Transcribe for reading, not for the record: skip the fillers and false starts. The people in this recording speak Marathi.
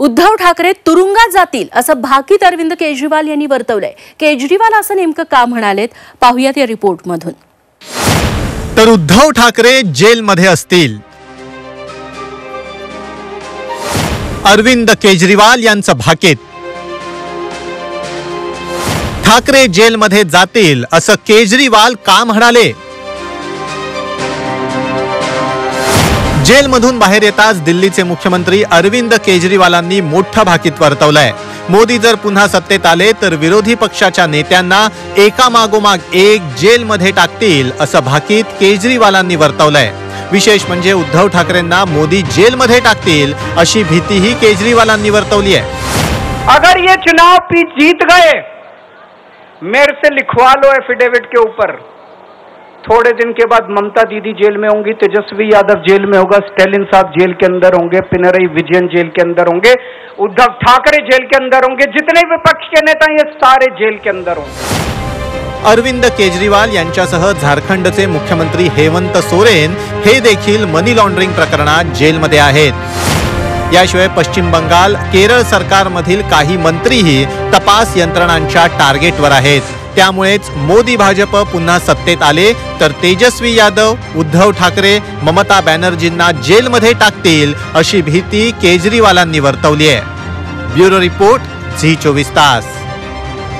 उद्धव ठाकरे तुरुंगात जातील असं भाकीत अरविंद केजरीवाल यांनी वर्तवलंय। केजरीवाल असं नेमकं का म्हणालेत पाहूयात या रिपोर्टमधून। तर उद्धव ठाकरे जेलमध्ये असतील। अरविंद केजरीवाल यांचं भाकीत। ठाकरे जेलमध्ये जातील असं केजरीवाल का म्हणाले? जेलमधून बाहेर येताच दिल्लीचे मुख्यमंत्री अरविंद केजरीवालांनी मोठं भाकीत वर्तवलंय। मोदी जर पुन्हा सत्तेत आले तर विरोधी पक्षाच्या नेत्यांना एकामागोमाग एक जेलमध्ये टाकतील असं भाकीत केजरीवालांनी वर्तवलंय। विशेष म्हणजे उद्धव ठाकरेंना मोदी जेलमध्ये टाकतील अशी भीतीही केजरीवालांनी वर्तवली आहे। अगर ये चुनाव जीत गए, मेरे से लिखवा लो एफिडेविट के ऊपर, थोड़े दिन के बाद ममता दीदी जेल में होंगी, तेजस्वी यादव जेल में होगा, स्टालिन साहब जेल के अंदर होंगे, पिनरई विजयन जेल के अंदर होंगे, उद्धव ठाकरे जेल के अंदर होंगे, जितने विपक्ष के नेता ये सारे जेल के अंदर होंगे। अरविंद केजरीवाल यांच्यासह झारखंडचे मुख्यमंत्री हेमंत सोरेन हे देखील मनी लॉन्ड्रिंग प्रकरणात जेलमध्ये आहेत। याशिवाय पश्चिम बंगाल, केरळ सरकारमधील काही मंत्रीही तपास यंत्रणांच्या टार्गेटवर आहेत। त्यामुळेच मोदी भाजप पुन्हा सत्तेत आले तर तेजस्वी यादव, उद्धव ठाकरे, ममता बॅनर्जींना जेलमध्ये टाकतील अशी भीती केजरीवालांनी वर्तवली आहे। ब्युरो रिपोर्ट, झी 24 तास।